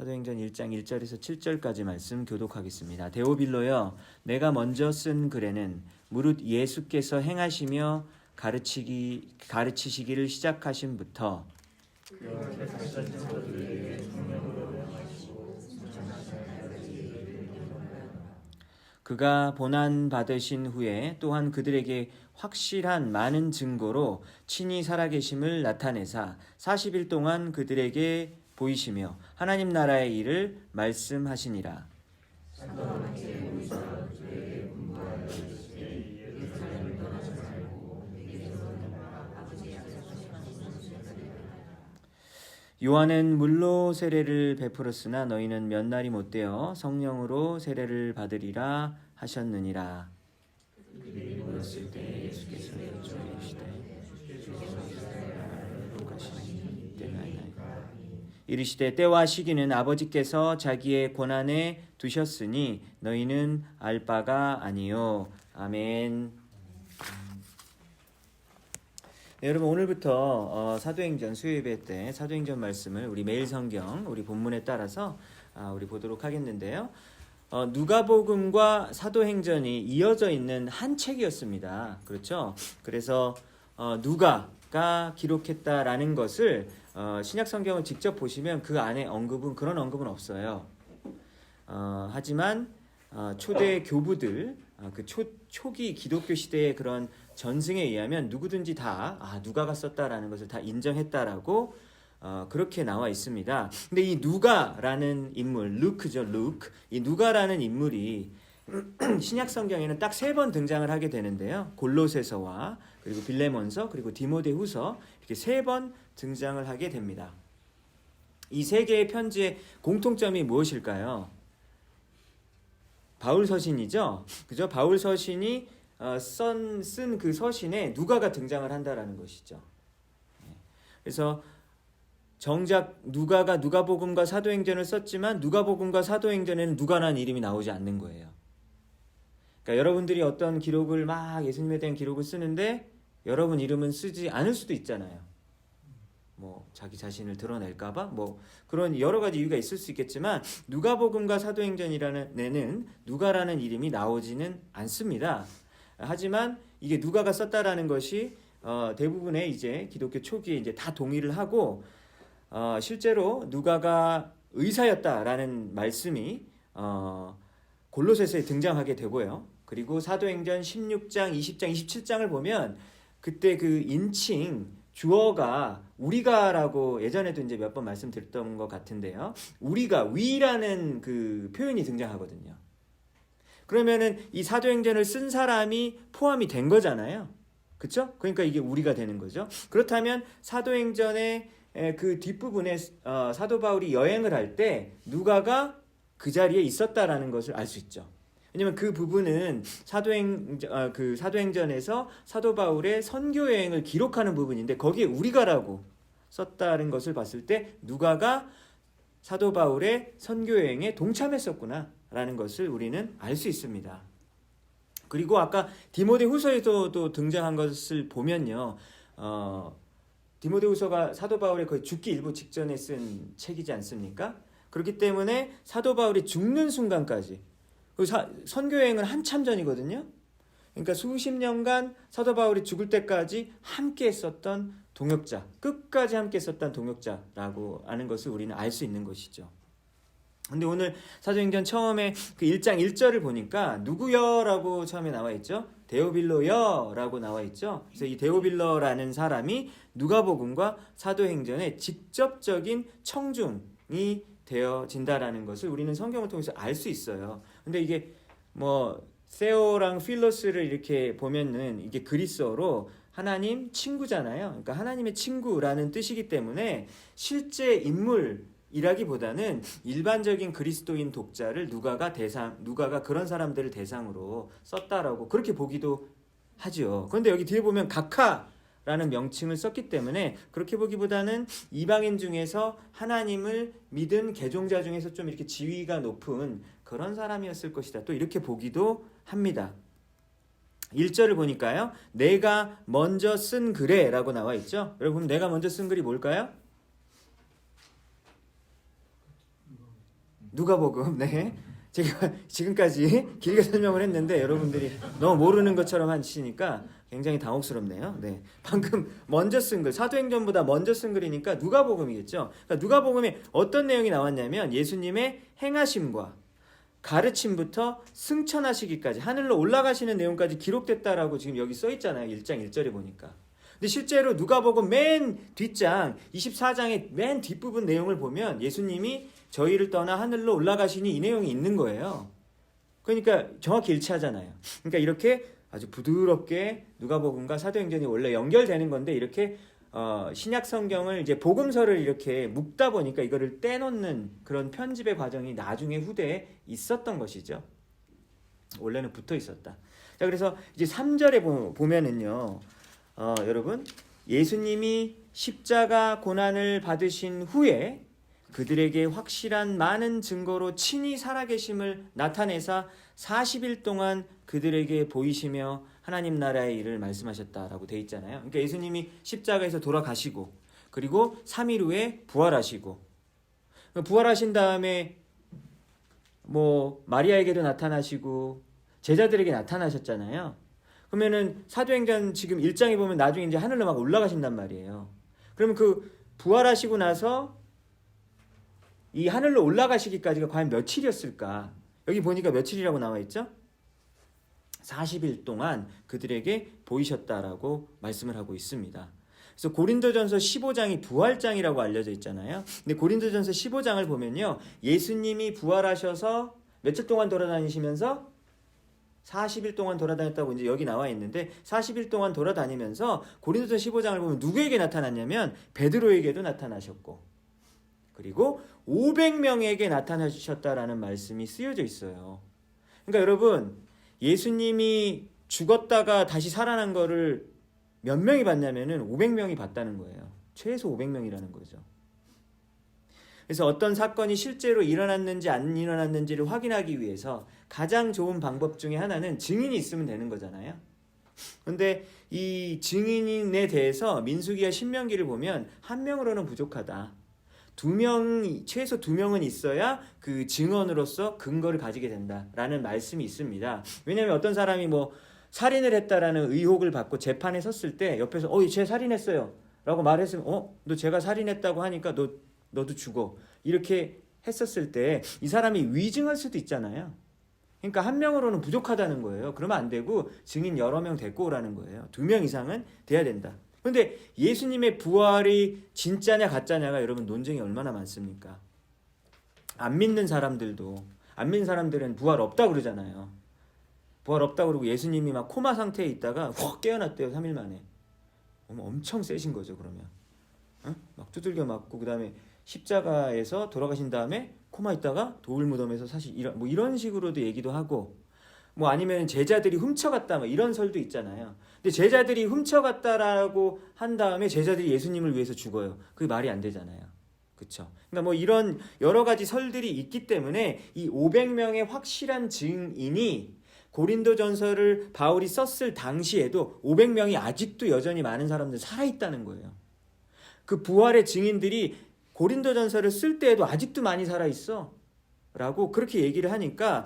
사도행전 1장 1절에서 7절까지 말씀 교독하겠습니다. 데오빌로여, 내가 먼저 쓴 글에는 무릇 예수께서 행하시며 가르치시기를 시작하신부터 그가 고난 받으신 후에 또한 그들에게 확실한 많은 증거로 친히 살아계심을 나타내사 40일 동안 그들에게 보이시며 하나님 나라의 일을 말씀하시니라. 요한은 물로 세례를 베풀었으나 너희는 몇 날이 못되어 성령으로 세례를 받으리라 하셨느니라. 그랬을 때 예수께서 이르시되 때와 시기는 아버지께서 자기의 권한에 두셨으니 너희는 알 바가 아니요. 아멘. 네, 여러분 오늘부터 사도행전 수요예배 때 사도행전 말씀을 우리 매일 성경 우리 본문에 따라서 우리 보도록 하겠는데요. 누가복음과 사도행전이 이어져 있는 한 책이었습니다. 그렇죠? 그래서 누가가 기록했다라는 것을 신약 성경을 직접 보시면 그 안에 그런 언급은 없어요. 하지만 초대 교부들 그 초기 기독교 시대의 그런 전승에 의하면 누구든지 다 누가가 썼다라는 것을 다 인정했다라고 그렇게 나와 있습니다. 근데 이 누가라는 인물, 루크죠, 루크. 이 누가라는 인물이 신약 성경에는 딱 3번 등장을 하게 되는데요. 골로새서와 그리고 빌레몬서 그리고 디모데후서 이렇게 3번 등장을 하게 됩니다. 이 3개의 편지의 공통점이 무엇일까요? 바울 서신이죠. 그죠? 바울 서신이 쓴 그 서신에 누가가 등장을 한다라는 것이죠. 그래서 정작 누가가 누가복음과 사도행전을 썼지만 누가복음과 사도행전에는 누가라는 이름이 나오지 않는 거예요. 그러니까 여러분들이 어떤 기록을 막 예수님에 대한 기록을 쓰는데 여러분 이름은 쓰지 않을 수도 있잖아요. 뭐 자기 자신을 드러낼까봐 뭐 그런 여러 가지 이유가 있을 수 있겠지만 누가복음과 사도행전이라는 내는 누가라는 이름이 나오지는 않습니다. 하지만 이게 누가가 썼다라는 것이 대부분의 이제 기독교 초기에 이제 다 동의를 하고 실제로 누가가 의사였다라는 말씀이 골로새서에 등장하게 되고요. 그리고 사도행전 16장, 20장, 27장을 보면 그때 그 인칭 주어가 우리가라고 예전에도 이제 몇 번 말씀드렸던 것 같은데요. 우리가 위라는 그 표현이 등장하거든요. 그러면은 이 사도행전을 쓴 사람이 포함이 된 거잖아요. 그렇죠? 그러니까 이게 우리가 되는 거죠. 그렇다면 사도행전의 그 뒷부분에 사도 바울이 여행을 할 때 누가가 그 자리에 있었다라는 것을 알 수 있죠. 왜냐면 그 부분은 사도행전에서 사도 바울의 선교 여행을 기록하는 부분인데 거기에 우리가라고 썼다는 것을 봤을 때 누가가 사도 바울의 선교 여행에 동참했었구나라는 것을 우리는 알 수 있습니다. 그리고 아까 디모데후서에서도 등장한 것을 보면요. 디모데후서가 사도 바울의 거의 죽기 일부 직전에 쓴 책이지 않습니까? 그렇기 때문에 사도 바울이 죽는 순간까지 선교여행은 한참 전이거든요. 그러니까 수십 년간 사도 바울이 죽을 때까지 함께 했었던 동역자, 끝까지 함께 했었던 동역자라고 하는 것을 우리는 알 수 있는 것이죠. 근데 오늘 사도행전 처음에 그 1장 1절을 보니까 누구여라고 처음에 나와 있죠. 데오빌로여라고 나와 있죠. 그래서 이 데오빌로라는 사람이 누가복음과 사도행전의 직접적인 청중이 되어진다라는 것을 우리는 성경을 통해서 알 수 있어요. 근데 이게 뭐 세오랑 필로스를 이렇게 보면은 이게 그리스어로 하나님 친구잖아요. 그러니까 하나님의 친구라는 뜻이기 때문에 실제 인물이라기보다는 일반적인 그리스도인 독자를 누가가 그런 사람들을 대상으로 썼다라고 그렇게 보기도 하죠. 그런데 여기 뒤에 보면 각하라는 명칭을 썼기 때문에 그렇게 보기보다는 이방인 중에서 하나님을 믿은 개종자 중에서 좀 이렇게 지위가 높은 그런 사람이었을 것이다. 또 이렇게 보기도 합니다. 1절을 보니까요. 내가 먼저 쓴 글에 라고 나와 있죠. 여러분 내가 먼저 쓴 글이 뭘까요? 누가복음. 네. 제가 지금까지 길게 설명을 했는데 여러분들이 너무 모르는 것처럼 하시니까 굉장히 당혹스럽네요. 네. 방금 먼저 쓴 글, 사도행전보다 먼저 쓴 글이니까 누가복음이겠죠. 그러니까 누가복음에 어떤 내용이 나왔냐면 예수님의 행하심과 가르침부터 승천하시기까지 하늘로 올라가시는 내용까지 기록됐다라고 지금 여기 써 있잖아요. 1장 1절에 보니까. 근데 실제로 누가복음 맨 뒷장 24장의 맨 뒷부분 내용을 보면 예수님이 저희를 떠나 하늘로 올라가시니 이 내용이 있는 거예요. 그러니까 정확히 일치하잖아요. 그러니까 이렇게 아주 부드럽게 누가복음과 사도행전이 원래 연결되는 건데 이렇게 신약 성경을 이제 복음서를 이렇게 묶다 보니까 이거를 떼놓는 그런 편집의 과정이 나중에 후대에 있었던 것이죠. 원래는 붙어 있었다. 자, 그래서 이제 3절에 보면은요, 여러분, 예수님이 십자가 고난을 받으신 후에 그들에게 확실한 많은 증거로 친히 살아계심을 나타내사 40일 동안 그들에게 보이시며 하나님 나라의 일을 말씀하셨다라고 돼 있잖아요. 그러니까 예수님이 십자가에서 돌아가시고 그리고 3일 후에 부활하시고 부활하신 다음에 뭐 마리아에게도 나타나시고 제자들에게 나타나셨잖아요. 그러면은 사도행전 지금 1장에 보면 나중에 이제 하늘로 막 올라가신단 말이에요. 그러면 그 부활하시고 나서 이 하늘로 올라가시기까지가 과연 며칠이었을까? 여기 보니까 며칠이라고 나와 있죠? 40일 동안 그들에게 보이셨다라고 말씀을 하고 있습니다. 그래서 고린도전서 15장이 부활장이라고 알려져 있잖아요. 근데 고린도전서 15장을 보면요, 예수님이 부활하셔서 며칠 동안 돌아다니시면서 40일 동안 돌아다녔다고 이제 여기 나와 있는데 40일 동안 돌아다니면서 고린도전서 15장을 보면 누구에게 나타났냐면 베드로에게도 나타나셨고 그리고 500명에게 나타나셨다라는 말씀이 쓰여져 있어요. 그러니까 여러분, 예수님이 죽었다가 다시 살아난 거를 몇 명이 봤냐면은 500명이 봤다는 거예요. 최소 500명이라는 거죠. 그래서 어떤 사건이 실제로 일어났는지 안 일어났는지를 확인하기 위해서 가장 좋은 방법 중에 하나는 증인이 있으면 되는 거잖아요. 그런데 이 증인에 대해서 민수기와 신명기를 보면 한 명으로는 부족하다. 최소 2명은 있어야 그 증언으로서 근거를 가지게 된다라는 말씀이 있습니다. 왜냐하면 어떤 사람이 뭐 살인을 했다라는 의혹을 받고 재판에 섰을 때 옆에서 쟤 살인했어요 라고 말했으면 너 제가 살인했다고 하니까 너도 죽어 이렇게 했었을 때 이 사람이 위증할 수도 있잖아요. 그러니까 한 명으로는 부족하다는 거예요. 그러면 안 되고 증인 여러 명 데리고 오라는 거예요. 2명 이상은 돼야 된다. 그런데 예수님의 부활이 진짜냐 가짜냐가 여러분 논쟁이 얼마나 많습니까? 안 믿는 사람들은 부활 없다 그러잖아요. 부활 없다 그러고 예수님이 막 코마 상태에 있다가 확 깨어났대요. 3일 만에. 엄청 세신 거죠. 그러면 막 두들겨 맞고 그 다음에 십자가에서 돌아가신 다음에 코마 있다가 돌 무덤에서 사실 이런 식으로도 얘기도 하고 뭐 아니면 제자들이 훔쳐갔다 뭐 이런 설도 있잖아요. 근데 제자들이 훔쳐갔다라고 한 다음에 제자들이 예수님을 위해서 죽어요. 그게 말이 안 되잖아요. 그렇죠? 그러니까 뭐 이런 여러 가지 설들이 있기 때문에 이 500명의 확실한 증인이 고린도전서를 바울이 썼을 당시에도 500명이 아직도 여전히 많은 사람들 살아있다는 거예요. 그 부활의 증인들이 고린도전서를 쓸 때에도 아직도 많이 살아있어 라고 그렇게 얘기를 하니까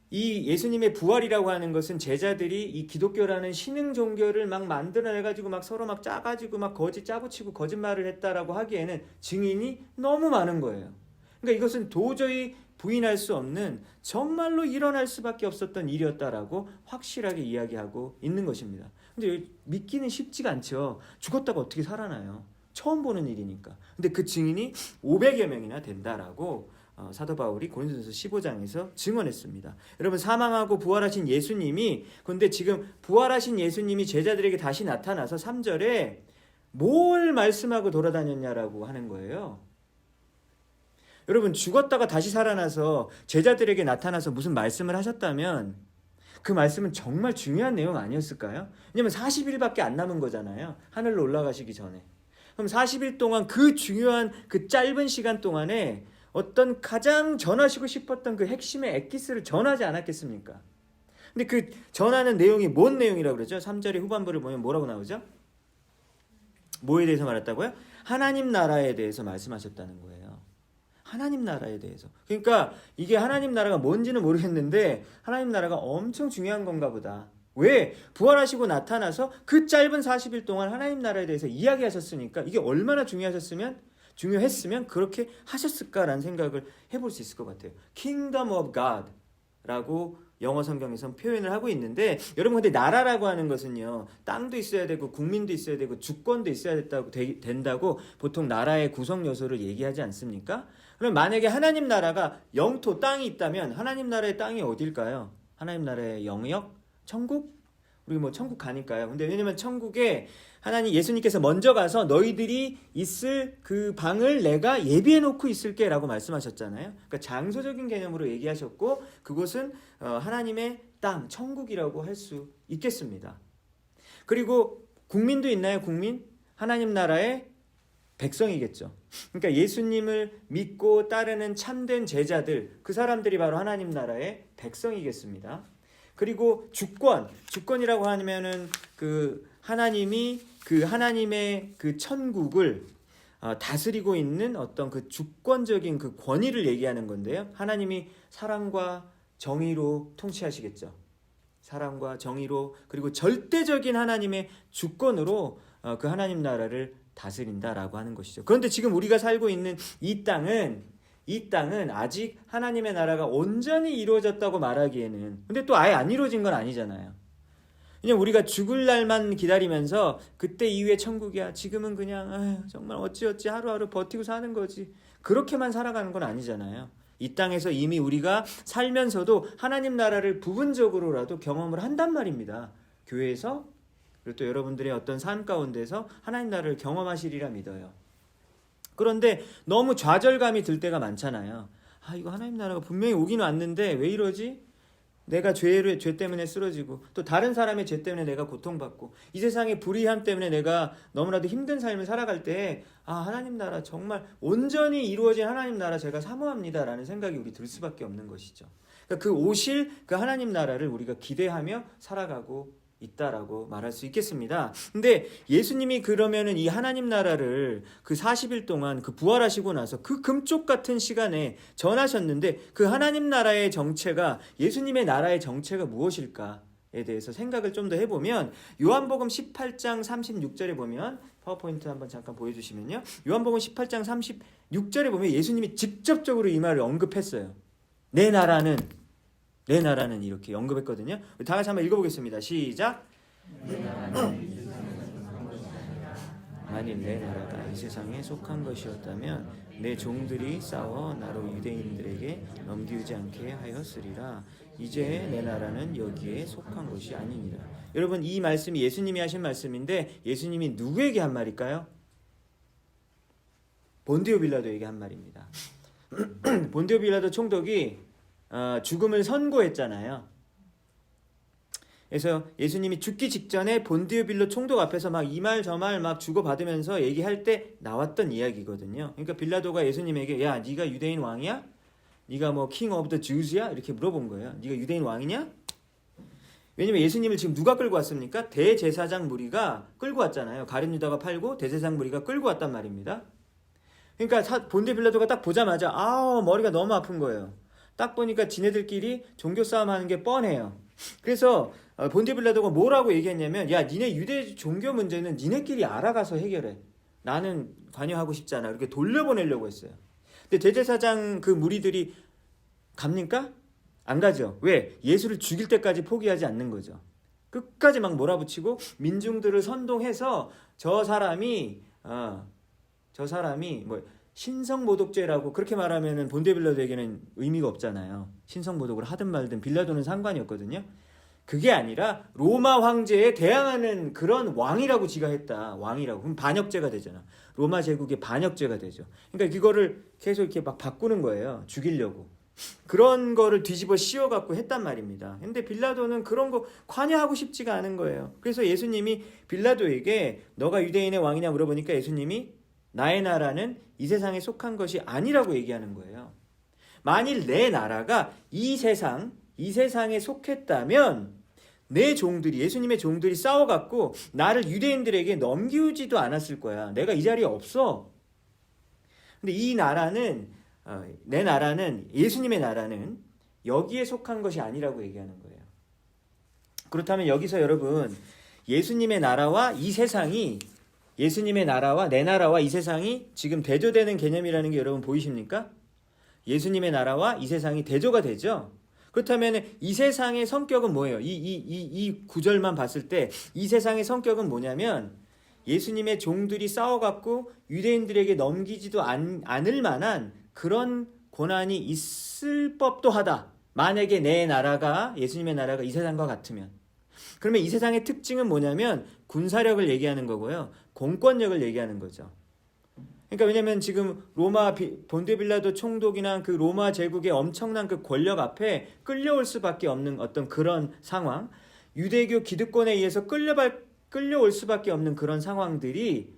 이 예수님의 부활이라고 하는 것은 제자들이 이 기독교라는 신흥 종교를 막 만들어내가지고 막 서로 막 짜가지고 막 거짓 짜붙이고 거짓말을 했다라고 하기에는 증인이 너무 많은 거예요. 그러니까 이것은 도저히 부인할 수 없는 정말로 일어날 수밖에 없었던 일이었다라고 확실하게 이야기하고 있는 것입니다. 근데 믿기는 쉽지가 않죠. 죽었다가 어떻게 살아나요? 처음 보는 일이니까. 근데 그 증인이 500여 명이나 된다라고 사도 바울이 고린도전서 15장에서 증언했습니다. 여러분, 사망하고 부활하신 예수님이, 근데 지금 부활하신 예수님이 제자들에게 다시 나타나서 3절에 뭘 말씀하고 돌아다녔냐라고 하는 거예요. 여러분, 죽었다가 다시 살아나서 제자들에게 나타나서 무슨 말씀을 하셨다면 그 말씀은 정말 중요한 내용 아니었을까요? 왜냐면 40일밖에 안 남은 거잖아요. 하늘로 올라가시기 전에. 그럼 40일 동안 그 중요한 그 짧은 시간 동안에 어떤 가장 전하시고 싶었던 그 핵심의 엑기스를 전하지 않았겠습니까? 근데 그 전하는 내용이 뭔 내용이라고 그러죠? 3절의 후반부를 보면 뭐라고 나오죠? 뭐에 대해서 말했다고요? 하나님 나라에 대해서 말씀하셨다는 거예요. 하나님 나라에 대해서. 그러니까 이게 하나님 나라가 뭔지는 모르겠는데 하나님 나라가 엄청 중요한 건가 보다. 왜? 부활하시고 나타나서 그 짧은 40일 동안 하나님 나라에 대해서 이야기하셨으니까 이게 얼마나 중요했으면 그렇게 하셨을까라는 생각을 해볼 수 있을 것 같아요. Kingdom of God 라고 영어 성경에선 표현을 하고 있는데, 여러분 근데 나라라고 하는 것은요, 땅도 있어야 되고 국민도 있어야 되고 주권도 있어야 된다고 보통 나라의 구성 요소를 얘기하지 않습니까? 그럼 만약에 하나님 나라가 영토, 땅이 있다면 하나님 나라의 땅이 어딜까요? 하나님 나라의 영역? 천국? 우리 뭐 천국 가니까요. 근데 왜냐면 천국에 하나님 예수님께서 먼저 가서 너희들이 있을 그 방을 내가 예비해 놓고 있을게 라고 말씀하셨잖아요. 그러니까 장소적인 개념으로 얘기하셨고, 그곳은 하나님의 땅, 천국이라고 할 수 있겠습니다. 그리고 국민도 있나요? 국민? 하나님 나라의 백성이겠죠. 그러니까 예수님을 믿고 따르는 참된 제자들, 그 사람들이 바로 하나님 나라의 백성이겠습니다. 그리고 주권이라고 하면은 그 하나님이 그 하나님의 그 천국을 다스리고 있는 어떤 그 주권적인 그 권위를 얘기하는 건데요. 하나님이 사랑과 정의로 통치하시겠죠. 사랑과 정의로, 그리고 절대적인 하나님의 주권으로 그 하나님 나라를 다스린다라고 하는 것이죠. 그런데 지금 우리가 살고 있는 이 땅은 아직 하나님의 나라가 온전히 이루어졌다고 말하기에는, 근데 또 아예 안 이루어진 건 아니잖아요. 그냥 우리가 죽을 날만 기다리면서 그때 이후에 천국이야, 지금은 그냥 정말 어찌어찌 하루하루 버티고 사는 거지, 그렇게만 살아가는 건 아니잖아요. 이 땅에서 이미 우리가 살면서도 하나님 나라를 부분적으로라도 경험을 한단 말입니다. 교회에서, 그리고 또 여러분들의 어떤 삶 가운데서 하나님 나라를 경험하시리라 믿어요. 그런데 너무 좌절감이 들 때가 많잖아요. 이거 하나님 나라가 분명히 오긴 왔는데 왜 이러지? 내가 죄 때문에 쓰러지고, 또 다른 사람의 죄 때문에 내가 고통받고, 이 세상의 불의함 때문에 내가 너무나도 힘든 삶을 살아갈 때 하나님 나라, 정말 온전히 이루어진 하나님 나라 제가 사모합니다 라는 생각이 우리 들 수밖에 없는 것이죠. 그러니까 그 오실 그 하나님 나라를 우리가 기대하며 살아가고 있다라고 말할 수 있겠습니다. 근데 예수님이 그러면은 이 하나님 나라를 그 40일 동안 그 부활하시고 나서 그 금쪽 같은 시간에 전하셨는데, 그 하나님 나라의 정체가, 예수님의 나라의 정체가 무엇일까에 대해서 생각을 좀 더 해보면, 요한복음 18장 36절에 보면, 파워포인트 한번 잠깐 보여주시면요, 요한복음 18장 36절에 보면 예수님이 직접적으로 이 말을 언급했어요. 내 나라는 이렇게 언급했거든요. 다 같이 한번 읽어보겠습니다. 시작. 만일 내 나라가 이 세상에 속한 것이었다면 내 종들이 싸워 나로 유대인들에게 넘기지 않게 하였으리라. 이제 내 나라는 여기에 속한 것이 아니니라. 여러분, 이 말씀이 예수님이 하신 말씀인데, 예수님이 누구에게 한 말일까요? 본디오 빌라도에게 한 말입니다. 본디오 빌라도 총독이 죽음을 선고했잖아요. 그래서 예수님이 죽기 직전에 본디오 빌라도 총독 앞에서 막 이 말 저 말 막 주고받으면서 얘기할 때 나왔던 이야기거든요. 그러니까 빌라도가 예수님에게, 야, 네가 유대인 왕이야? 네가 뭐 king of the Jews야? 이렇게 물어본 거예요. 네가 유대인 왕이냐? 왜냐면 예수님을 지금 누가 끌고 왔습니까? 대제사장 무리가 끌고 왔잖아요. 가룟 유다가 팔고 대제사장 무리가 끌고 왔단 말입니다. 그러니까 본디오 빌라도가 딱 보자마자 머리가 너무 아픈 거예요. 딱 보니까 지네들끼리 종교 싸움 하는 게 뻔해요. 그래서 본디오 빌라도가 뭐라고 얘기했냐면, 야, 니네 유대 종교 문제는 니네끼리 알아가서 해결해. 나는 관여하고 싶지 않아. 이렇게 돌려보내려고 했어요. 근데 대제사장 그 무리들이 갑니까? 안 가죠. 왜? 예수를 죽일 때까지 포기하지 않는 거죠. 끝까지 막 몰아붙이고 민중들을 선동해서 저 사람이 뭐 신성모독죄라고 그렇게 말하면은 본디오 빌라도에게는 의미가 없잖아요. 신성모독을 하든 말든 빌라도는 상관이 없거든요. 그게 아니라 로마 황제에 대항하는 그런 왕이라고 지가 했다. 왕이라고. 그럼 반역죄가 되잖아. 로마 제국의 반역죄가 되죠. 그러니까 이거를 계속 이렇게 막 바꾸는 거예요. 죽이려고. 그런 거를 뒤집어 씌워갖고 했단 말입니다. 근데 빌라도는 그런 거 관여하고 싶지가 않은 거예요. 그래서 예수님이 빌라도에게 너가 유대인의 왕이냐 물어보니까 예수님이 나의 나라는 이 세상에 속한 것이 아니라고 얘기하는 거예요. 만일 내 나라가 이 세상에 속했다면 내 종들이, 예수님의 종들이 싸워갖고 나를 유대인들에게 넘기지도 않았을 거야. 내가 이 자리에 없어. 근데 이 나라는 내 나라는, 예수님의 나라는 여기에 속한 것이 아니라고 얘기하는 거예요. 그렇다면 여기서 여러분, 예수님의 나라와 이 세상이, 예수님의 나라와 내 나라와 이 세상이 지금 대조되는 개념이라는 게 여러분 보이십니까? 예수님의 나라와 이 세상이 대조가 되죠. 그렇다면 이 세상의 성격은 뭐예요? 이 구절만 봤을 때 이 세상의 성격은 뭐냐면, 예수님의 종들이 싸워갖고 유대인들에게 넘기지도 않을 만한 그런 고난이 있을 법도 하다. 만약에 내 나라가, 예수님의 나라가 이 세상과 같으면. 그러면 이 세상의 특징은 뭐냐면 군사력을 얘기하는 거고요. 공권력을 얘기하는 거죠. 그러니까 왜냐면 지금 로마 본데빌라도 총독이나 그 로마 제국의 엄청난 그 권력 앞에 끌려올 수밖에 없는 어떤 그런 상황, 유대교 기득권에 의해서 끌려올 수밖에 없는 그런 상황들이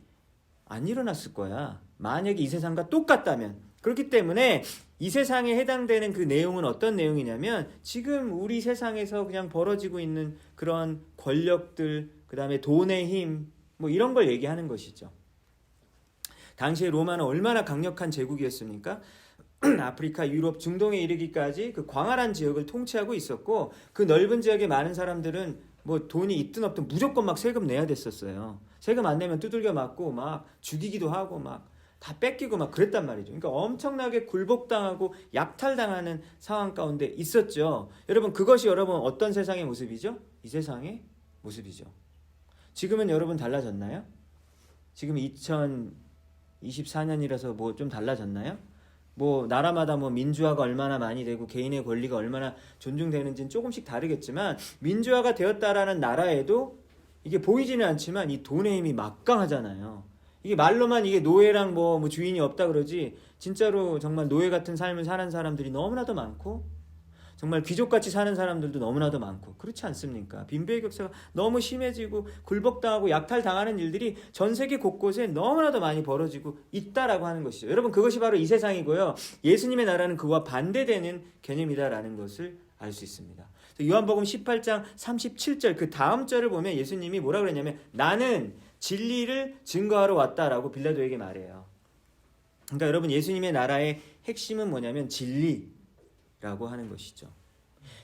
안 일어났을 거야. 만약에 이 세상과 똑같다면. 그렇기 때문에 이 세상에 해당되는 그 내용은 어떤 내용이냐면, 지금 우리 세상에서 그냥 벌어지고 있는 그런 권력들, 그 다음에 돈의 힘, 뭐 이런 걸 얘기하는 것이죠. 당시에 로마는 얼마나 강력한 제국이었습니까? 아프리카, 유럽, 중동에 이르기까지 그 광활한 지역을 통치하고 있었고, 그 넓은 지역에 많은 사람들은 뭐 돈이 있든 없든 무조건 막 세금 내야 됐었어요. 세금 안 내면 두들겨 맞고 막 죽이기도 하고 막 다 뺏기고 막 그랬단 말이죠. 그러니까 엄청나게 굴복당하고 약탈당하는 상황 가운데 있었죠. 여러분, 그것이 여러분 어떤 세상의 모습이죠? 이 세상의 모습이죠. 지금은 여러분 달라졌나요? 지금 2024년이라서 뭐 좀 달라졌나요? 뭐 나라마다 뭐 민주화가 얼마나 많이 되고 개인의 권리가 얼마나 존중되는지는 조금씩 다르겠지만, 민주화가 되었다라는 나라에도 이게 보이지는 않지만 이 돈의 힘이 막강하잖아요. 이게 말로만 이게 노예랑 뭐 주인이 없다 그러지, 진짜로 정말 노예 같은 삶을 사는 사람들이 너무나도 많고, 정말 귀족같이 사는 사람들도 너무나도 많고, 그렇지 않습니까? 빈부의 격차가 너무 심해지고 굴복당하고 약탈당하는 일들이 전 세계 곳곳에 너무나도 많이 벌어지고 있다라고 하는 것이죠. 여러분, 그것이 바로 이 세상이고요. 예수님의 나라는 그와 반대되는 개념이다라는 것을 알 수 있습니다. 요한복음 18장 37절 그 다음 절을 보면 예수님이 뭐라 그랬냐면, 나는 진리를 증거하러 왔다라고 빌라도에게 말해요. 그러니까 여러분, 예수님의 나라의 핵심은 뭐냐면 진리라고 하는 것이죠.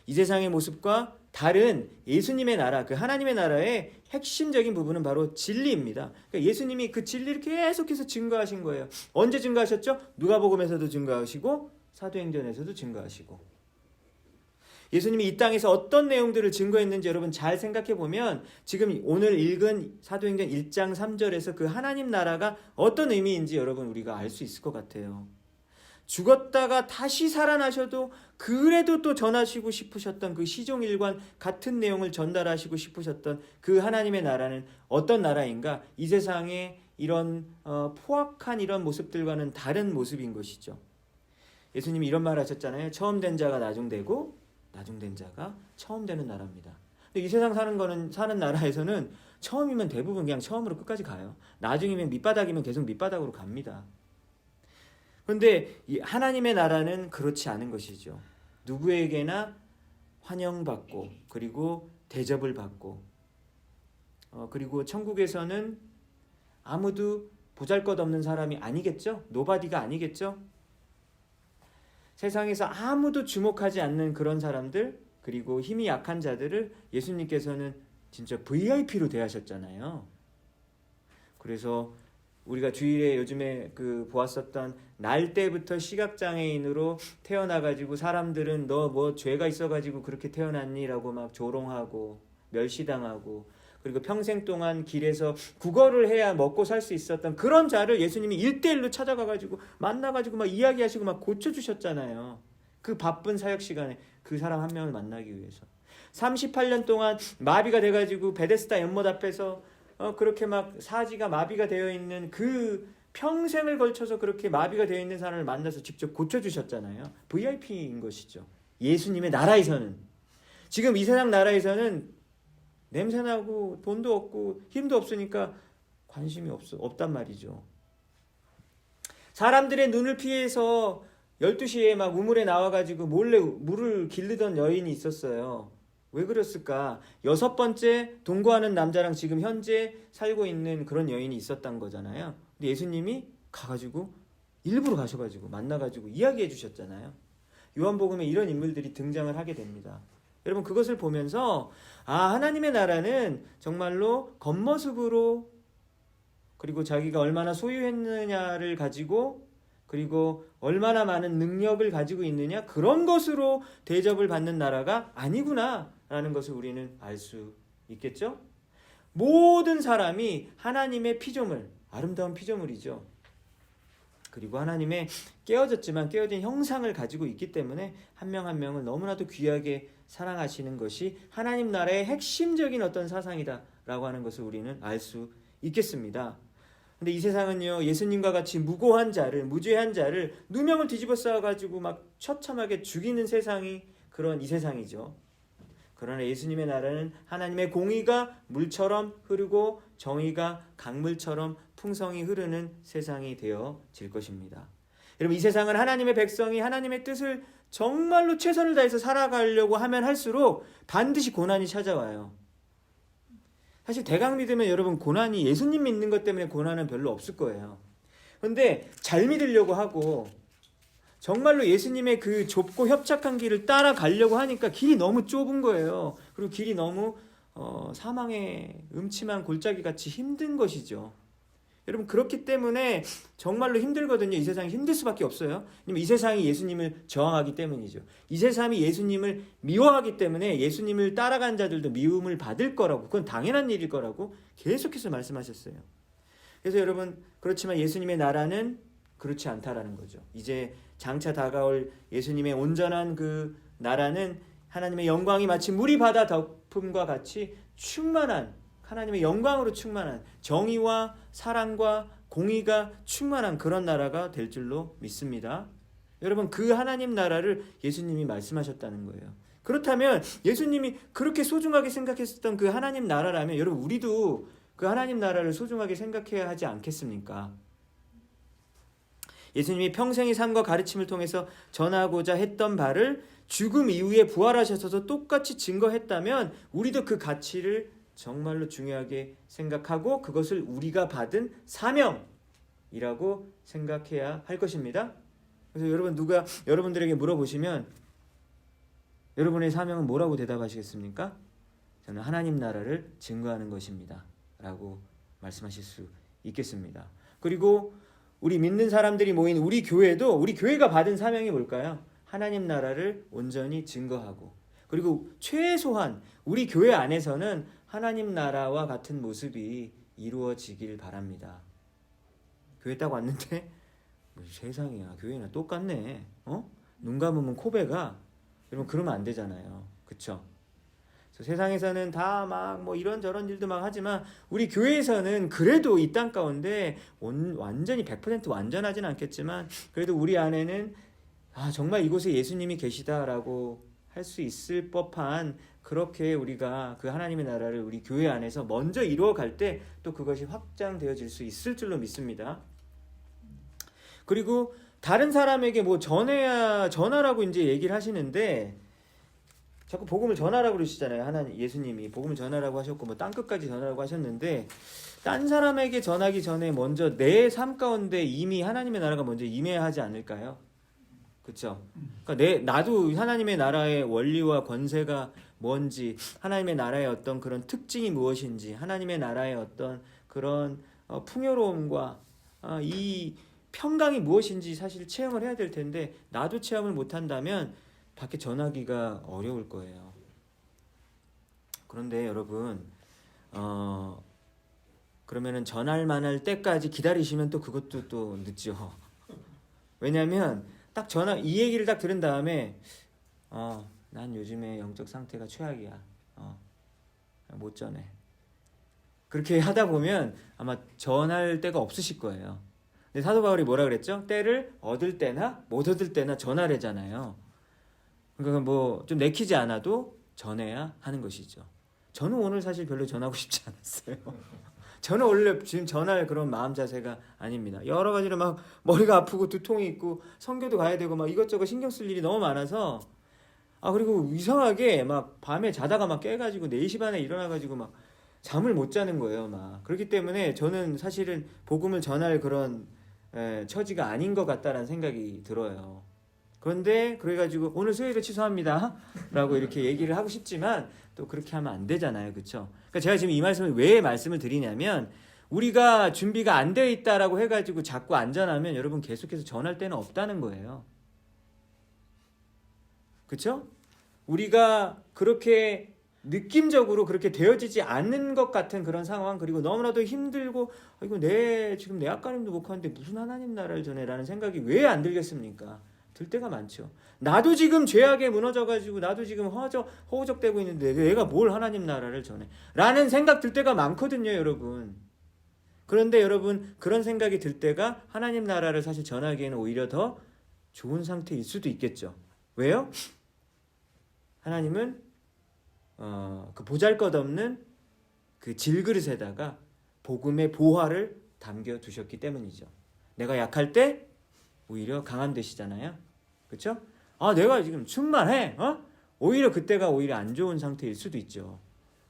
이 세상의 모습과 다른 예수님의 나라, 그 하나님의 나라의 핵심적인 부분은 바로 진리입니다. 그러니까 예수님이 그 진리를 계속해서 증거하신 거예요. 언제 증거하셨죠? 누가복음에서도 증거하시고 사도행전에서도 증거하시고. 예수님이 이 땅에서 어떤 내용들을 증거했는지 여러분 잘 생각해 보면, 지금 오늘 읽은 사도행전 1장 3절에서 그 하나님 나라가 어떤 의미인지 여러분 우리가 알 수 있을 것 같아요. 죽었다가 다시 살아나셔도 그래도 또 전하시고 싶으셨던 그 시종일관 같은 내용을 전달하시고 싶으셨던 그 하나님의 나라는 어떤 나라인가? 이 세상의 이런 포악한 이런 모습들과는 다른 모습인 것이죠. 예수님이 이런 말 하셨잖아요. 처음 된 자가 나중되고 나중된 자가 처음 되는 나라입니다. 근데 이 세상 사는 나라에서는 처음이면 대부분 그냥 처음으로 끝까지 가요. 나중이면 밑바닥이면 계속 밑바닥으로 갑니다. 그런데 이 하나님의 나라는 그렇지 않은 것이죠. 누구에게나 환영받고, 그리고 대접을 받고, 그리고 천국에서는 아무도 보잘것없는 사람이 아니겠죠? 노바디가 아니겠죠? 세상에서 아무도 주목하지 않는 그런 사람들, 그리고 힘이 약한 자들을 예수님께서는 진짜 VIP로 대하셨잖아요. 그래서 우리가 주일에 요즘에 보았었던 날 때부터 시각장애인으로 태어나가지고 사람들은 너 뭐 죄가 있어가지고 그렇게 태어났니라고 막 조롱하고 멸시당하고, 그리고 평생 동안 길에서 국어를 해야 먹고 살 수 있었던 그런 자를 예수님이 1대1로 찾아가가지고 만나가지고 막 이야기하시고 막 고쳐주셨잖아요. 그 바쁜 사역 시간에 그 사람 한 명을 만나기 위해서 38년 동안 마비가 돼가지고 베데스다 연못 앞에서 그렇게 막 사지가 마비가 되어 있는 그 평생을 걸쳐서 그렇게 마비가 되어 있는 사람을 만나서 직접 고쳐주셨잖아요. VIP인 것이죠. 예수님의 나라에서는. 지금 이 세상 나라에서는 냄새나고 돈도 없고 힘도 없으니까 관심이 없단 말이죠. 사람들의 눈을 피해서 12시에 막 우물에 나와가지고 몰래 물을 기르던 여인이 있었어요. 왜 그랬을까? 6번째 동거하는 남자랑 지금 현재 살고 있는 그런 여인이 있었던 거잖아요. 근데 예수님이 가가지고 일부러 가셔가지고 만나가지고 이야기해 주셨잖아요. 요한복음에 이런 인물들이 등장을 하게 됩니다. 여러분 그것을 보면서 하나님의 나라는 정말로 겉모습으로 그리고 자기가 얼마나 소유했느냐를 가지고 그리고 얼마나 많은 능력을 가지고 있느냐 그런 것으로 대접을 받는 나라가 아니구나라는 것을 우리는 알 수 있겠죠? 모든 사람이 하나님의 피조물, 아름다운 피조물이죠. 그리고 하나님의 깨어졌지만 깨어진 형상을 가지고 있기 때문에 한 명 한 명을 너무나도 귀하게 사랑하시는 것이 하나님 나라의 핵심적인 어떤 사상이다라고 하는 것을 우리는 알 수 있겠습니다. 근데 이 세상은요, 예수님과 같이 무고한 자를, 무죄한 자를 누명을 뒤집어 쌓아가지고 막 처참하게 죽이는 세상이 그런 이 세상이죠. 그러나 예수님의 나라는 하나님의 공의가 물처럼 흐르고 정의가 강물처럼 풍성히 흐르는 세상이 되어질 것입니다. 여러분 이 세상은 하나님의 백성이 하나님의 뜻을 정말로 최선을 다해서 살아가려고 하면 할수록 반드시 고난이 찾아와요. 사실 대강 믿으면 여러분 고난이 예수님 믿는 것 때문에 고난은 별로 없을 거예요. 그런데 잘 믿으려고 하고 정말로 예수님의 그 좁고 협착한 길을 따라가려고 하니까 길이 너무 좁은 거예요. 그리고 길이 너무 사망의 음침한 골짜기 같이 힘든 것이죠. 여러분 그렇기 때문에 정말로 힘들거든요. 이 세상이 힘들 수밖에 없어요. 왜냐면 이 세상이 예수님을 저항하기 때문이죠. 이 세상이 예수님을 미워하기 때문에 예수님을 따라간 자들도 미움을 받을 거라고, 그건 당연한 일일 거라고 계속해서 말씀하셨어요. 그래서 여러분 그렇지만 예수님의 나라는 그렇지 않다라는 거죠. 이제 장차 다가올 예수님의 온전한 그 나라는 하나님의 영광이 마치 물이 바다 덮음과 같이 충만한, 하나님의 영광으로 충만한, 정의와 사랑과 공의가 충만한 그런 나라가 될 줄로 믿습니다. 여러분 그 하나님 나라를 예수님이 말씀하셨다는 거예요. 그렇다면 예수님이 그렇게 소중하게 생각했었던 그 하나님 나라라면 여러분 우리도 그 하나님 나라를 소중하게 생각해야 하지 않겠습니까? 예수님이 평생의 삶과 가르침을 통해서 전하고자 했던 바를 죽음 이후에 부활하셔서 똑같이 증거했다면 우리도 그 가치를 정말로 중요하게 생각하고 그것을 우리가 받은 사명이라고 생각해야 할 것입니다. 그래서 여러분 누가 여러분들에게 물어보시면 여러분의 사명은 뭐라고 대답하시겠습니까? 저는 하나님 나라를 증거하는 것입니다 라고 말씀하실 수 있겠습니다. 그리고 우리 믿는 사람들이 모인 우리 교회도 우리 교회가 받은 사명이 뭘까요? 하나님 나라를 온전히 증거하고 그리고 최소한 우리 교회 안에서는 하나님 나라와 같은 모습이 이루어지길 바랍니다. 교회 딱 왔는데 세상이야 교회나 똑같네. 눈 감으면 코베가 여러분 그러면 안 되잖아요. 그쵸? 세상에서는 다 막 뭐 이런저런 일도 막 하지만 우리 교회에서는 그래도 이 땅 가운데 완전히 100% 완전하진 않겠지만 그래도 우리 안에는 정말 이곳에 예수님이 계시다라고 할 수 있을 법한 그렇게 우리가 그 하나님의 나라를 우리 교회 안에서 먼저 이루어갈 때 또 그것이 확장되어질 수 있을 줄로 믿습니다. 그리고 다른 사람에게 뭐 전하라고 이제 얘기를 하시는데 자꾸 복음을 전하라고 그러시잖아요. 하나님 예수님이 복음을 전하라고 하셨고 뭐 땅끝까지 전하라고 하셨는데 딴 사람에게 전하기 전에 먼저 내 삶 가운데 이미 하나님의 나라가 먼저 임해야 하지 않을까요? 그렇죠? 그러니까 나도 하나님의 나라의 원리와 권세가 뭔지, 하나님의 나라의 어떤 그런 특징이 무엇인지, 하나님의 나라의 어떤 그런 풍요로움과 이 평강이 무엇인지 사실 체험을 해야 될 텐데 나도 체험을 못한다면 밖에 전하기가 어려울 거예요. 그런데 여러분 그러면은 전할 만할 때까지 기다리시면 또 그것도 또 늦죠. 왜냐하면 딱 이 얘기를 딱 들은 다음에 난 요즘에 영적 상태가 최악이야. 못 전해. 그렇게 하다 보면 아마 전할 때가 없으실 거예요. 근데 사도 바울이 뭐라 그랬죠? 때를 얻을 때나 못 얻을 때나 전하래잖아요. 그러니까 뭐 좀 내키지 않아도 전해야 하는 것이죠. 저는 오늘 사실 별로 전하고 싶지 않았어요. 저는 원래 지금 전할 그런 마음 자세가 아닙니다. 여러 가지로 막 머리가 아프고 두통이 있고 선교도 가야 되고 막 이것저것 신경 쓸 일이 너무 많아서 그리고 이상하게 막 밤에 자다가 막 깨가지고 4시 반에 일어나가지고 막 잠을 못 자는 거예요. 막 그렇기 때문에 저는 사실은 복음을 전할 그런 처지가 아닌 것 같다라는 생각이 들어요. 그런데 그래가지고 오늘 수요일에 취소합니다 라고 이렇게 얘기를 하고 싶지만 또 그렇게 하면 안 되잖아요. 그렇죠? 그러니까 제가 지금 이 말씀을 왜 말씀을 드리냐면 우리가 준비가 안 되어 있다라고 해가지고 자꾸 안전하면 여러분 계속해서 전할 데는 없다는 거예요. 그렇죠? 우리가 그렇게 느낌적으로 그렇게 되어지지 않는 것 같은 그런 상황, 그리고 너무나도 힘들고 이거 지금 내 아까님도 못 하는데 무슨 하나님 나라를 전해라는 생각이 왜 안 들겠습니까? 들 때가 많죠. 나도 지금 죄악에 무너져가지고 나도 지금 허우적대고 있는데 내가 뭘 하나님 나라를 전해 라는 생각 들 때가 많거든요, 여러분. 그런데 여러분, 그런 생각이 들 때가 하나님 나라를 사실 전하기에는 오히려 더 좋은 상태일 수도 있겠죠. 왜요? 하나님은 그 보잘것없는 그 질그릇에다가 복음의 보화를 담겨 두셨기 때문이죠. 내가 약할 때 오히려 강한 되시잖아요. 그렇죠? 내가 지금 충만해. 오히려 그때가 오히려 안 좋은 상태일 수도 있죠.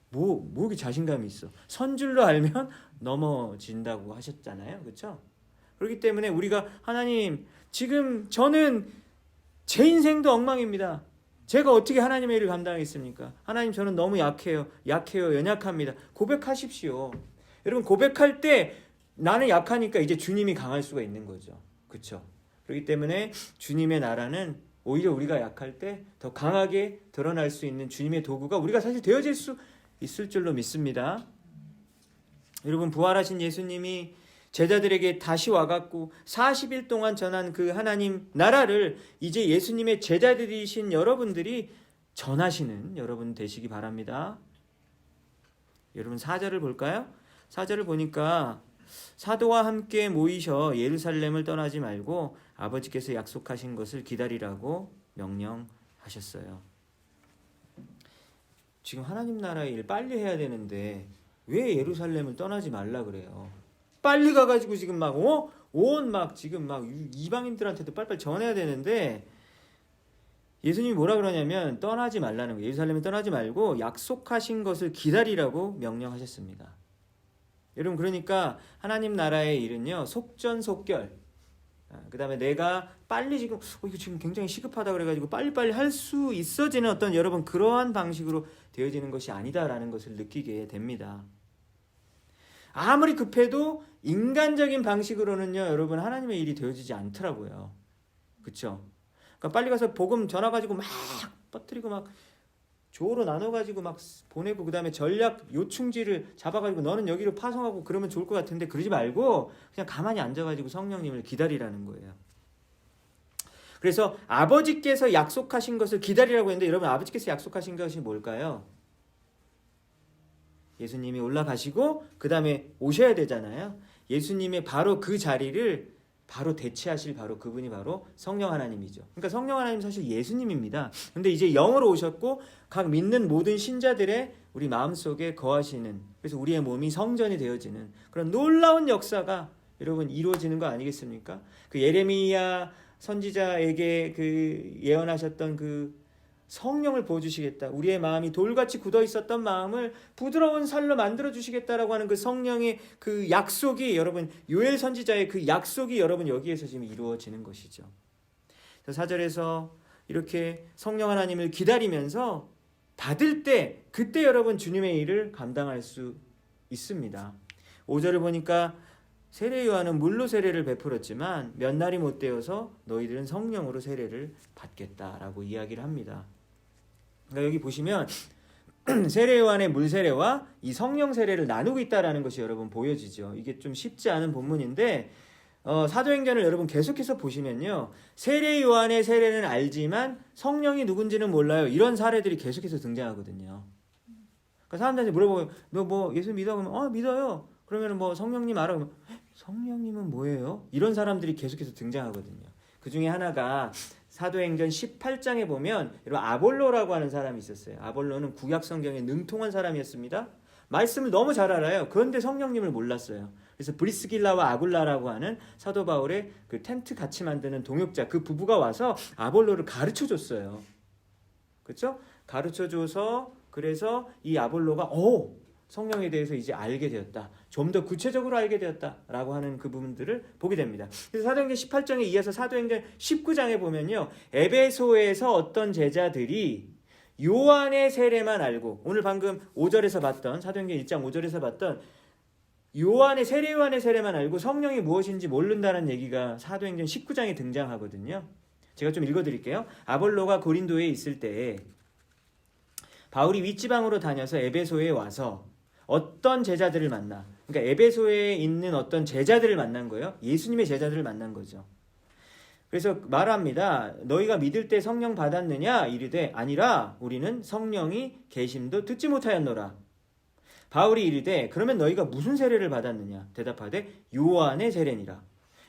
뭐 이렇게 자신감이 있어. 선 줄로 알면 넘어진다고 하셨잖아요. 그렇죠? 그렇기 때문에 우리가 하나님, 지금 저는 제 인생도 엉망입니다. 제가 어떻게 하나님의 일을 감당하겠습니까? 하나님, 저는 너무 약해요, 연약합니다. 고백하십시오. 여러분, 고백할 때 나는 약하니까 이제 주님이 강할 수가 있는 거죠. 그렇죠? 그렇기 때문에 주님의 나라는 오히려 우리가 약할 때 더 강하게 드러날 수 있는 주님의 도구가 우리가 사실 되어질 수 있을 줄로 믿습니다. 여러분, 부활하신 예수님이 제자들에게 다시 와갖고 40일 동안 전한 그 하나님 나라를 이제 예수님의 제자들이신 여러분들이 전하시는 여러분 되시기 바랍니다. 여러분, 4절을 볼까요? 4절을 보니까 사도와 함께 모이셔 예루살렘을 떠나지 말고 아버지께서 약속하신 것을 기다리라고 명령하셨어요. 지금 하나님 나라의 일 빨리 해야 되는데 왜 예루살렘을 떠나지 말라 그래요? 빨리 가가지고 지금 지금 이방인들한테도 빨리빨리 전해야 되는데 예수님이 뭐라 그러냐면 떠나지 말라는 거예요. 예루살렘을 떠나지 말고 약속하신 것을 기다리라고 명령하셨습니다. 여러분, 그러니까 하나님 나라의 일은요, 속전속결. 그 다음에 내가 빨리 지금 이거 지금 굉장히 시급하다 그래가지고 빨리빨리 할 수 있어지는 어떤 여러분 그러한 방식으로 되어지는 것이 아니다라는 것을 느끼게 됩니다. 아무리 급해도 인간적인 방식으로는요, 여러분, 하나님의 일이 되어지지 않더라고요. 그렇죠? 그러니까 빨리 가서 복음 전화 가지고 막 퍼뜨리고 막 조로 나눠가지고 막 보내고 그 다음에 전략 요충지를 잡아가지고 너는 여기로 파송하고 그러면 좋을 것 같은데 그러지 말고 그냥 가만히 앉아가지고 성령님을 기다리라는 거예요. 그래서 아버지께서 약속하신 것을 기다리라고 했는데 여러분, 아버지께서 약속하신 것이 뭘까요? 예수님이 올라가시고 그 다음에 오셔야 되잖아요. 예수님의 바로 그 자리를 바로 대체하실 바로 그분이 바로 성령 하나님이죠. 그러니까 성령 하나님 사실 예수님입니다. 근데 이제 영으로 오셨고 각 믿는 모든 신자들의 우리 마음속에 거하시는, 그래서 우리의 몸이 성전이 되어지는 그런 놀라운 역사가 여러분 이루어지는 거 아니겠습니까? 그 예레미야 선지자에게 그 예언하셨던 그 성령을 부어주시겠다, 우리의 마음이 돌같이 굳어 있었던 마음을 부드러운 살로 만들어 주시겠다라고 하는 그 성령의 그 약속이, 여러분 요엘 선지자의 그 약속이 여러분 여기에서 지금 이루어지는 것이죠. 4절에서 이렇게 성령 하나님을 기다리면서 받을 때 그때 여러분 주님의 일을 감당할 수 있습니다. 5절을 보니까 세례 요한은 물로 세례를 베풀었지만 몇 날이 못 되어서 너희들은 성령으로 세례를 받겠다라고 이야기를 합니다. 그러니까 여기 보시면 세례 요한의 물 세례와 이 성령 세례를 나누고 있다라는 것이 여러분 보여지죠. 이게 좀 쉽지 않은 본문인데 사도행전을 여러분 계속해서 보시면요, 세례 요한의 세례는 알지만 성령이 누군지는 몰라요. 이런 사례들이 계속해서 등장하거든요. 그러니까 사람들한테 물어보면 너 뭐 예수 믿어? 그러면 믿어요. 그러면 뭐 성령님 알아? 그러면 성령님은 뭐예요? 이런 사람들이 계속해서 등장하거든요. 그 중에 하나가 사도행전 18장에 보면 여러분 아볼로라고 하는 사람이 있었어요. 아볼로는 구약 성경에 능통한 사람이었습니다. 말씀을 너무 잘 알아요. 그런데 성령님을 몰랐어요. 그래서 브리스길라와 아굴라라고 하는 사도 바울의 그 텐트 같이 만드는 동역자, 그 부부가 와서 아볼로를 가르쳐 줬어요. 그렇죠? 가르쳐 줘서 그래서 이 아볼로가 성령에 대해서 이제 알게 되었다. 좀 더 구체적으로 알게 되었다라고 하는 그 부분들을 보게 됩니다. 그래서 사도행전 18장에 이어서 사도행전 19장에 보면요. 에베소에서 어떤 제자들이 요한의 세례만 알고, 오늘 방금 5절에서 봤던 사도행전 1장 5절에서 봤던 요한의 세례만 알고 성령이 무엇인지 모른다는 얘기가 사도행전 19장에 등장하거든요. 제가 좀 읽어드릴게요. 아볼로가 고린도에 있을 때 바울이 윗지방으로 다녀서 에베소에 와서 어떤 제자들을 만나, 그러니까 에베소에 있는 어떤 제자들을 만난 거예요. 예수님의 제자들을 만난 거죠. 그래서 말합니다. 너희가 믿을 때 성령 받았느냐? 이르되 아니라 우리는 성령이 계심도 듣지 못하였노라. 바울이 이르되 그러면 너희가 무슨 세례를 받았느냐? 대답하되 요한의 세례니라.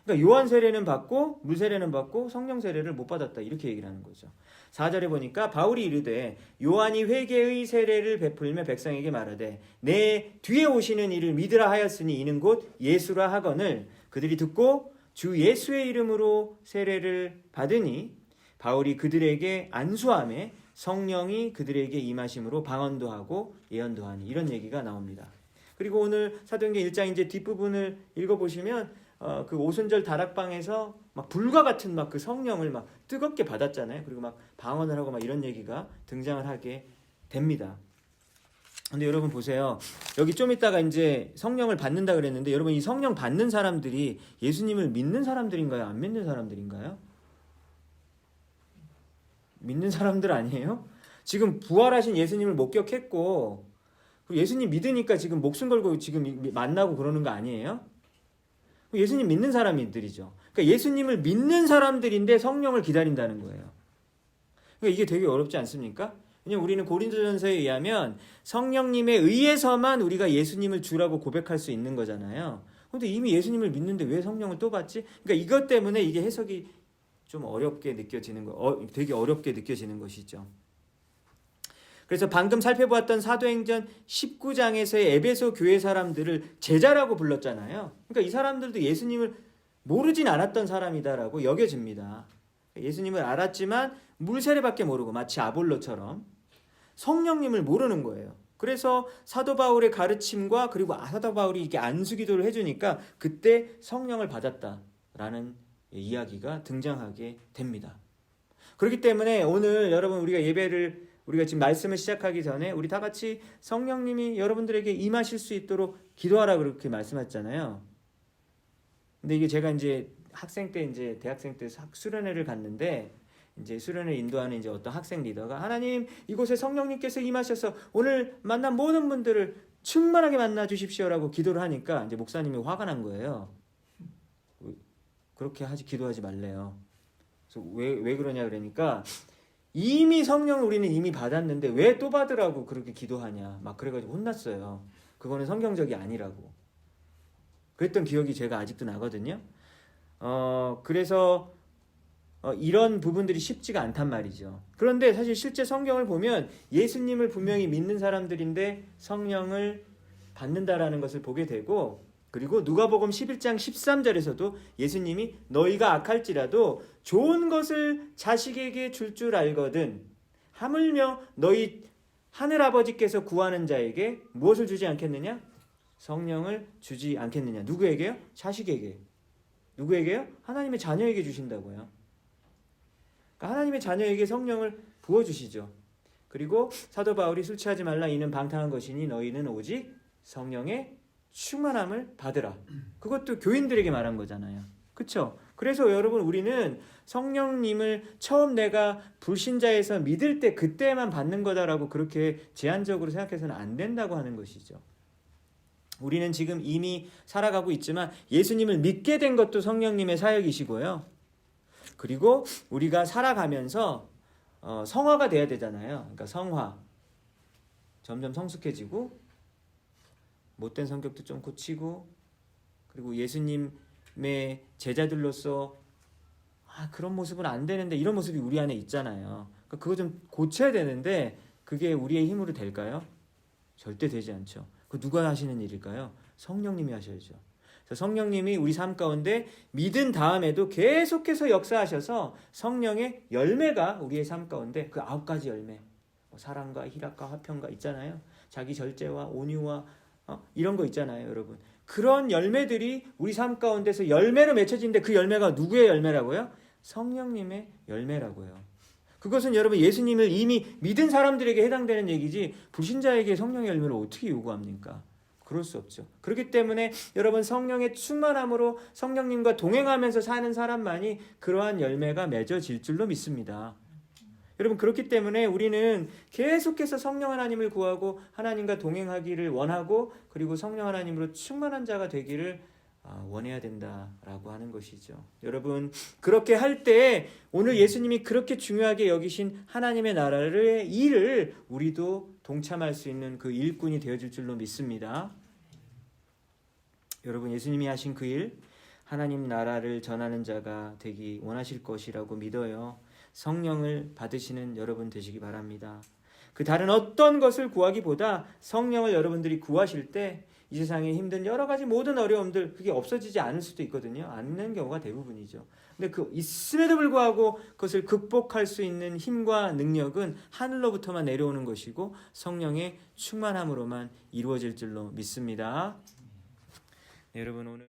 그러니까 요한 세례는 받고 물 세례는 받고 성령 세례를 못 받았다, 이렇게 얘기를 하는 거죠. 4절에 보니까 바울이 이르되 요한이 회개의 세례를 베풀며 백성에게 말하되 내 뒤에 오시는 이를 믿으라 하였으니 이는 곧 예수라 하거늘 그들이 듣고 주 예수의 이름으로 세례를 받으니 바울이 그들에게 안수하며 성령이 그들에게 임하심으로 방언도 하고 예언도 하니, 이런 얘기가 나옵니다. 그리고 오늘 사도행전 1장 이제 뒷부분을 읽어보시면 그 오순절 다락방에서 막 불과 같은 막 그 성령을 막 뜨겁게 받았잖아요. 그리고 막 방언을 하고 막 이런 얘기가 등장을 하게 됩니다. 근데 여러분 보세요. 여기 좀 이따가 이제 성령을 받는다 그랬는데, 여러분 이 성령 받는 사람들이 예수님을 믿는 사람들인가요? 안 믿는 사람들인가요? 믿는 사람들 아니에요? 지금 부활하신 예수님을 목격했고 예수님 믿으니까 지금 목숨 걸고 지금 만나고 그러는 거 아니에요? 예수님 믿는 사람들이죠. 그러니까 예수님을 믿는 사람들인데 성령을 기다린다는 거예요. 그러니까 이게 되게 어렵지 않습니까? 왜냐면 우리는 고린도전서에 의하면 성령님에 의해서만 우리가 예수님을 주라고 고백할 수 있는 거잖아요. 근데 이미 예수님을 믿는데 왜 성령을 또 받지? 그러니까 이것 때문에 이게 해석이 좀 어렵게 느껴지는 되게 어렵게 느껴지는 것이죠. 그래서 방금 살펴보았던 사도행전 19장에서의 에베소 교회 사람들을 제자라고 불렀잖아요. 그러니까 이 사람들도 예수님을 모르진 않았던 사람이다라고 여겨집니다. 예수님을 알았지만 물세례밖에 모르고, 마치 아볼로처럼 성령님을 모르는 거예요. 그래서 사도 바울의 가르침과 그리고 사도 바울이 이렇게 안수기도를 해주니까 그때 성령을 받았다라는 이야기가 등장하게 됩니다. 그렇기 때문에 오늘 여러분 우리가 지금 말씀을 시작하기 전에 우리 다 같이 성령님이 여러분들에게 임하실 수 있도록 기도하라 그렇게 말씀하셨잖아요. 근데 이게 제가 이제 대학생 때 수련회를 갔는데, 이제 수련을 인도하는 이제 어떤 학생 리더가 하나님 이곳에 성령님께서 임하셔서 오늘 만난 모든 분들을 충만하게 만나 주십시오라고 기도를 하니까 이제 목사님이 화가 난 거예요. 그렇게 기도하지 말래요. 그래서 왜 그러냐 그러니까 이미 성령을 우리는 이미 받았는데 왜 또 받으라고 그렇게 기도하냐 막 그래가지고 혼났어요. 그거는 성경적이 아니라고 그랬던 기억이 제가 아직도 나거든요. 그래서 이런 부분들이 쉽지가 않단 말이죠. 그런데 사실 실제 성경을 보면 예수님을 분명히 믿는 사람들인데 성령을 받는다라는 것을 보게 되고, 그리고 누가복음 11장 13절에서도 예수님이 너희가 악할지라도 좋은 것을 자식에게 줄 알거든 하물며 너희 하늘아버지께서 구하는 자에게 무엇을 주지 않겠느냐? 성령을 주지 않겠느냐. 누구에게요? 자식에게. 누구에게요? 하나님의 자녀에게 주신다고요. 그러니까 하나님의 자녀에게 성령을 부어주시죠. 그리고 사도 바울이 술 취하지 말라 이는 방탕한 것이니 너희는 오직 성령의 충만함을 받으라. 그것도 교인들에게 말한 거잖아요. 그렇죠? 그래서 여러분 우리는 성령님을 처음 내가 불신자에서 믿을 때 그때만 받는 거다라고 그렇게 제한적으로 생각해서는 안 된다고 하는 것이죠. 우리는 지금 이미 살아가고 있지만 예수님을 믿게 된 것도 성령님의 사역이시고요. 그리고 우리가 살아가면서 성화가 돼야 되잖아요. 그러니까 성화. 점점 성숙해지고 못된 성격도 좀 고치고, 그리고 예수님의 제자들로서 그런 모습은 안 되는데 이런 모습이 우리 안에 있잖아요. 그러니까 그거 좀 고쳐야 되는데 그게 우리의 힘으로 될까요? 절대 되지 않죠. 그 누가 하시는 일일까요? 성령님이 하셔야죠. 성령님이 우리 삶 가운데 믿은 다음에도 계속해서 역사하셔서 성령의 열매가 우리의 삶 가운데 그 9가지 열매, 사랑과 희락과 화평과 있잖아요. 자기 절제와 온유와 이런 거 있잖아요, 여러분. 그런 열매들이 우리 삶 가운데서 열매로 맺혀지는데 그 열매가 누구의 열매라고요? 성령님의 열매라고요. 그것은 여러분 예수님을 이미 믿은 사람들에게 해당되는 얘기지 불신자에게 성령의 열매를 어떻게 요구합니까? 그럴 수 없죠. 그렇기 때문에 여러분 성령의 충만함으로 성령님과 동행하면서 사는 사람만이 그러한 열매가 맺어질 줄로 믿습니다. 여러분 그렇기 때문에 우리는 계속해서 성령 하나님을 구하고 하나님과 동행하기를 원하고 그리고 성령 하나님으로 충만한 자가 되기를 원해야 된다라고 하는 것이죠. 여러분 그렇게 할 때 오늘 예수님이 그렇게 중요하게 여기신 하나님의 나라의 일을 우리도 동참할 수 있는 그 일꾼이 되어줄 줄로 믿습니다. 여러분 예수님이 하신 그 일 하나님 나라를 전하는 자가 되기 원하실 것이라고 믿어요. 성령을 받으시는 여러분 되시기 바랍니다. 그 다른 어떤 것을 구하기보다 성령을 여러분들이 구하실 때 이 세상에 힘든 여러 가지 모든 어려움들 그게 없어지지 않을 수도 있거든요. 않는 경우가 대부분이죠. 근데 그 있음에도 불구하고 그것을 극복할 수 있는 힘과 능력은 하늘로부터만 내려오는 것이고 성령의 충만함으로만 이루어질 줄로 믿습니다. 네, 여러분 오늘